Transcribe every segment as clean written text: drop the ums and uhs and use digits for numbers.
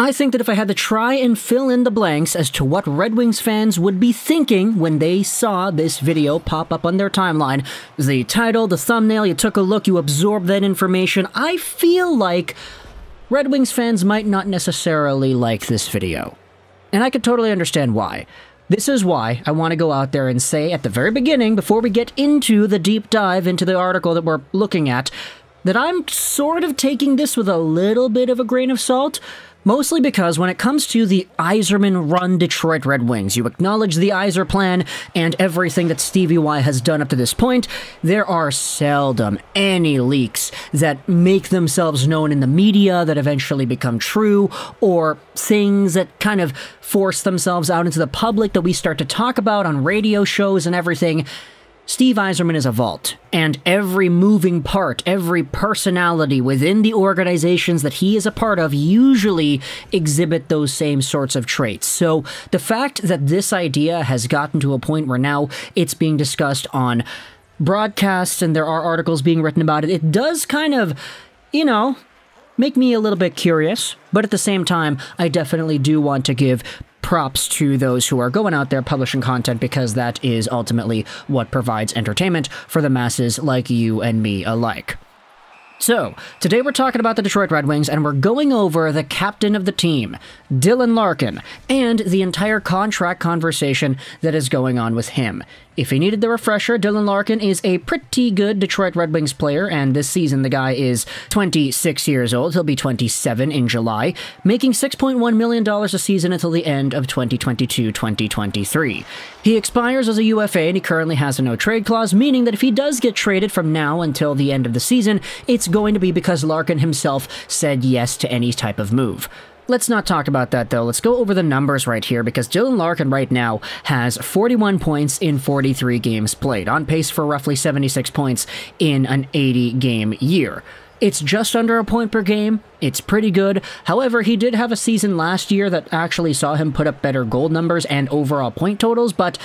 I think that if I had to try and fill in the blanks as to what Red Wings fans would be thinking when they saw this video pop up on their timeline, the title, the thumbnail, you took a look, you absorbed that information, I feel like Red Wings fans might not necessarily like this video. And I could totally understand why. This is why I want to go out there and say at the very beginning, before we get into the deep dive into the article that we're looking at, that I'm sort of taking this with a little bit of a grain of salt. Mostly because when it comes to the Yzerman-run Detroit Red Wings, you acknowledge the Yzer plan and everything that Stevie Y has done up to this point, there are seldom any leaks that make themselves known in the media that eventually become true, or things that kind of force themselves out into the public that we start to talk about on radio shows and everything. Steve Yzerman is a vault, and every moving part, every personality within the organizations that he is a part of usually exhibit those same sorts of traits. So the fact that this idea has gotten to a point where now it's being discussed on broadcasts and there are articles being written about it, it does kind of, you know, make me a little bit curious. But at the same time, I definitely do want to give props to those who are going out there publishing content, because that is ultimately what provides entertainment for the masses like you and me alike. So, today we're talking about the Detroit Red Wings, and we're going over the captain of the team, Dylan Larkin, and the entire contract conversation that is going on with him. If you needed the refresher, Dylan Larkin is a pretty good Detroit Red Wings player, and this season the guy is 26 years old. He'll be 27 in July, making $6.1 million a season until the end of 2022-2023. He expires as a UFA, and he currently has a no-trade clause, meaning that if he does get traded from now until the end of the season, it's going to be because Larkin himself said yes to any type of move. Let's not talk about that, though. Let's go over the numbers right here, because Dylan Larkin right now has 41 points in 43 games played, on pace for roughly 76 points in an 80-game year. It's just under a point per game. It's pretty good. However, he did have a season last year that actually saw him put up better goal numbers and overall point totals, but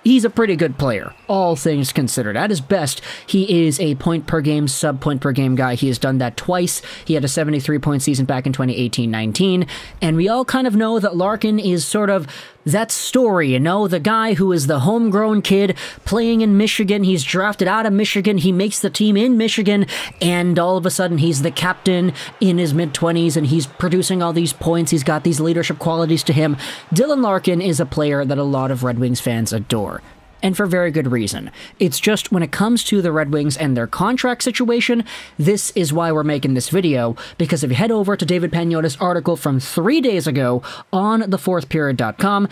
he's a pretty good player, all things considered. At his best, he is a point-per-game, sub-point-per-game guy. He has done that twice. He had a 73-point season back in 2018-19, and we all kind of know that Larkin is sort of that story, you know, the guy who is the homegrown kid playing in Michigan. He's drafted out of Michigan. He makes the team in Michigan, and all of a sudden he's the captain in his mid-20s, and he's producing all these points. He's got these leadership qualities to him. Dylan Larkin is a player that a lot of Red Wings fans adore, and for very good reason. It's just when it comes to the Red Wings and their contract situation, this is why we're making this video, because if you head over to David Pagnotta's article from 3 days ago on thefourthperiod.com,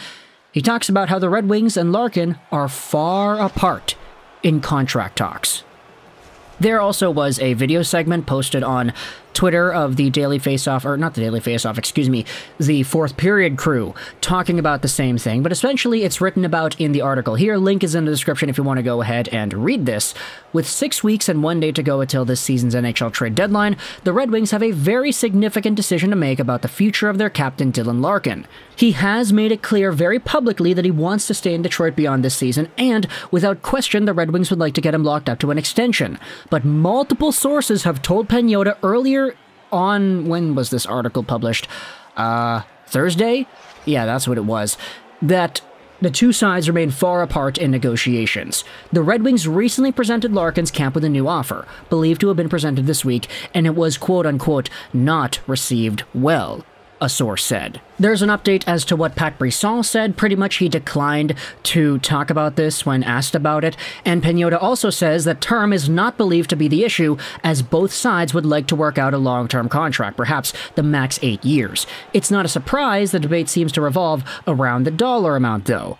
he talks about how the Red Wings and Larkin are far apart in contract talks. There also was a video segment posted on Twitter of the Daily Faceoff, or not the Daily Faceoff, excuse me, the Fourth Period crew, talking about the same thing, but essentially it's written about in the article here. Link is in the description if you want to go ahead and read this. With 6 weeks and 1 day to go until this season's NHL trade deadline, the Red Wings have a very significant decision to make about the future of their captain, Dylan Larkin. He has made it clear very publicly that he wants to stay in Detroit beyond this season, and without question, the Red Wings would like to get him locked up to an extension. But multiple sources have told Pagnotta earlier on, when was this article published? Thursday? Yeah, that's what it was. That the two sides remain far apart in negotiations. The Red Wings recently presented Larkin's camp with a new offer, believed to have been presented this week, and it was quote-unquote not received well, a source said. There's an update as to what Pat Brisson said. Pretty much he declined to talk about this when asked about it, and Pagnotta also says that term is not believed to be the issue, as both sides would like to work out a long-term contract, perhaps the max 8 years. It's not a surprise the debate seems to revolve around the dollar amount, though.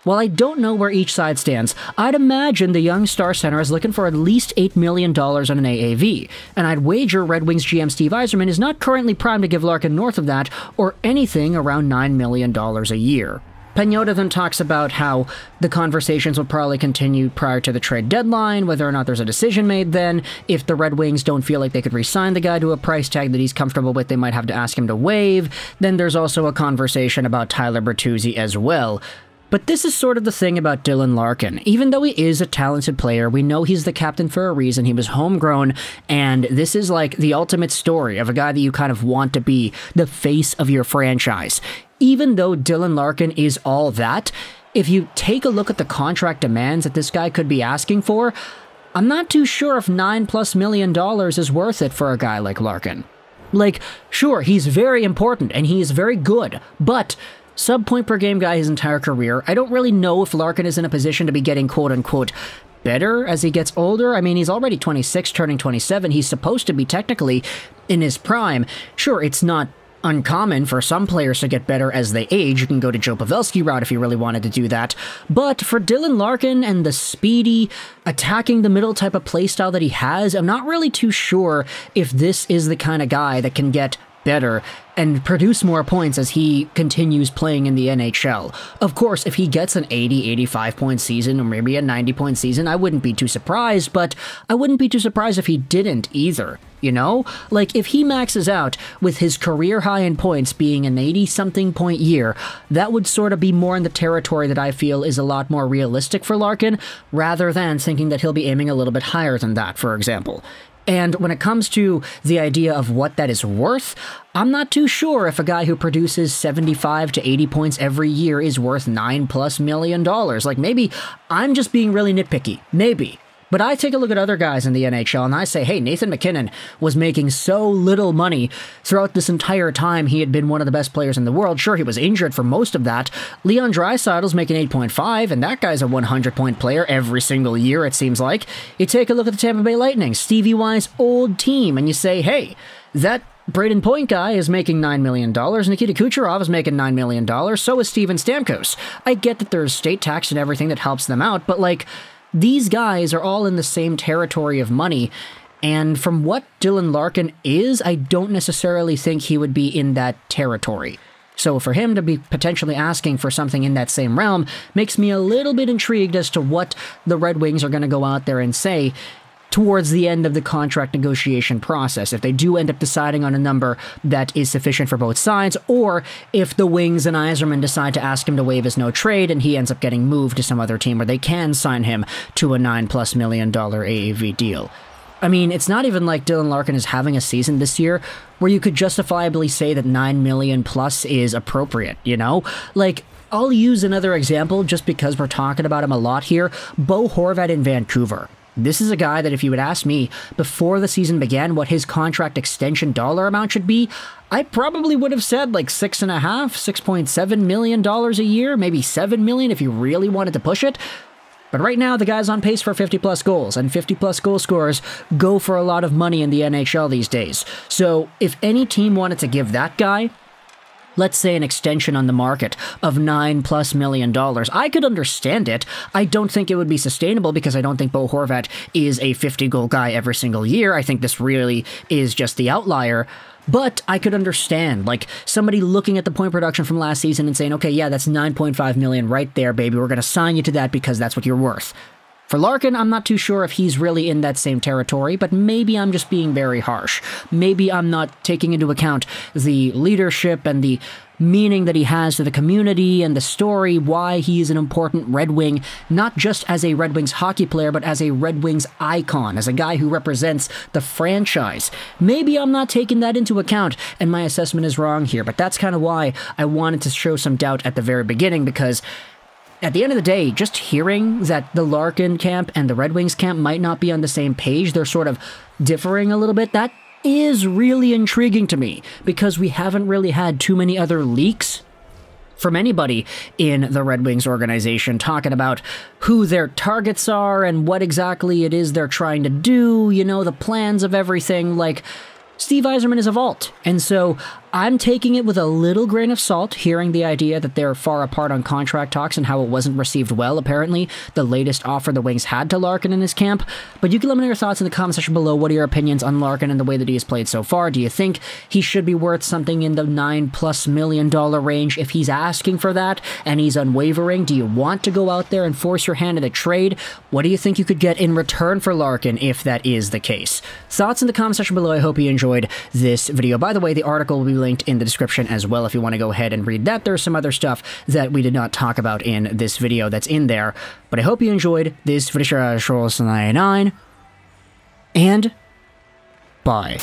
While I don't know where each side stands, I'd imagine the young star center is looking for at least $8 million on an AAV, and I'd wager Red Wings GM Steve Yzerman is not currently primed to give Larkin north of that, or anything around $9 million a year. Pagnotta then talks about how the conversations will probably continue prior to the trade deadline, whether or not there's a decision made then. If the Red Wings don't feel like they could re-sign the guy to a price tag that he's comfortable with, they might have to ask him to waive. Then there's also a conversation about Tyler Bertuzzi as well. But this is sort of the thing about Dylan Larkin. Even though he is a talented player, we know he's the captain for a reason. He was homegrown, and this is like the ultimate story of a guy that you kind of want to be the face of your franchise. Even though Dylan Larkin is all that, if you take a look at the contract demands that this guy could be asking for, I'm not too sure if $9+ million is worth it for a guy like Larkin. Like, sure, he's very important and he is very good, but sub-point per game guy his entire career, I don't really know if Larkin is in a position to be getting quote-unquote better as he gets older. I mean, he's already 26, turning 27. He's supposed to be technically in his prime. Sure, it's not uncommon for some players to get better as they age. You can go to Joe Pavelski route if you really wanted to do that. But for Dylan Larkin and the speedy, attacking the middle type of playstyle that he has, I'm not really too sure if this is the kind of guy that can get better and produce more points as he continues playing in the NHL. Of course, if he gets an 80, 85 point season or maybe a 90 point season, I wouldn't be too surprised, but I wouldn't be too surprised if he didn't either, you know? Like, if he maxes out with his career high in points being an 80-something point year, that would sort of be more in the territory that I feel is a lot more realistic for Larkin, rather than thinking that he'll be aiming a little bit higher than that, for example. And when it comes to the idea of what that is worth, I'm not too sure if a guy who produces 75 to 80 points every year is worth $9+ million. Like, maybe I'm just being really nitpicky. Maybe. But I take a look at other guys in the NHL and I say, hey, Nathan MacKinnon was making so little money throughout this entire time he had been one of the best players in the world. Sure, he was injured for most of that. Leon Draisaitl's making 8.5, and that guy's a 100-point player every single year, it seems like. You take a look at the Tampa Bay Lightning, Stevie Y's old team, and you say, hey, that Braden Point guy is making $9 million. Nikita Kucherov is making $9 million. So is Steven Stamkos. I get that there's state tax and everything that helps them out, but like, these guys are all in the same territory of money, and from what Dylan Larkin is, I don't necessarily think he would be in that territory. So for him to be potentially asking for something in that same realm makes me a little bit intrigued as to what the Red Wings are going to go out there and say towards the end of the contract negotiation process, if they do end up deciding on a number that is sufficient for both sides, or if the Wings and Yzerman decide to ask him to waive his no-trade and he ends up getting moved to some other team where they can sign him to a $9+ million AAV deal. I mean, it's not even like Dylan Larkin is having a season this year where you could justifiably say that $9 million plus is appropriate, you know? Like, I'll use another example just because we're talking about him a lot here. Bo Horvat in Vancouver. This is a guy that if you would ask me before the season began what his contract extension dollar amount should be, I probably would have said like $6.7 million a year, maybe $7 million if you really wanted to push it. But right now, the guy's on pace for 50-plus goals, and 50-plus goal scorers go for a lot of money in the NHL these days. So if any team wanted to give that guy, let's say, an extension on the market of $9+ million, I could understand it. I don't think it would be sustainable because I don't think Bo Horvat is a 50-goal guy every single year. I think this really is just the outlier. But I could understand, like, somebody looking at the point production from last season and saying, okay, yeah, that's $9.5 million right there, baby. We're going to sign you to that because that's what you're worth. For Larkin, I'm not too sure if he's really in that same territory, but maybe I'm just being very harsh. Maybe I'm not taking into account the leadership and the meaning that he has to the community and the story, why he is an important Red Wing, not just as a Red Wings hockey player, but as a Red Wings icon, as a guy who represents the franchise. Maybe I'm not taking that into account, and my assessment is wrong here, but that's kind of why I wanted to show some doubt at the very beginning, because at the end of the day, just hearing that the Larkin camp and the Red Wings camp might not be on the same page, they're sort of differing a little bit, that is really intriguing to me, because we haven't really had too many other leaks from anybody in the Red Wings organization talking about who their targets are and what exactly it is they're trying to do, you know, the plans of everything. Like, Steve Yzerman is a vault, and so I'm taking it with a little grain of salt, hearing the idea that they're far apart on contract talks and how it wasn't received well, apparently, the latest offer the Wings had to Larkin in his camp. But you can let me know your thoughts in the comment section below. What are your opinions on Larkin and the way that he has played so far? Do you think he should be worth something in the $9+ million range if he's asking for that and he's unwavering? Do you want to go out there and force your hand in a trade? What do you think you could get in return for Larkin if that is the case? Thoughts in the comment section below. I hope you enjoyed this video. By the way, the article will be linked in the description as well if you want to go ahead and read that. There's some other stuff that we did not talk about in this video that's in there. But I hope you enjoyed this video, and bye.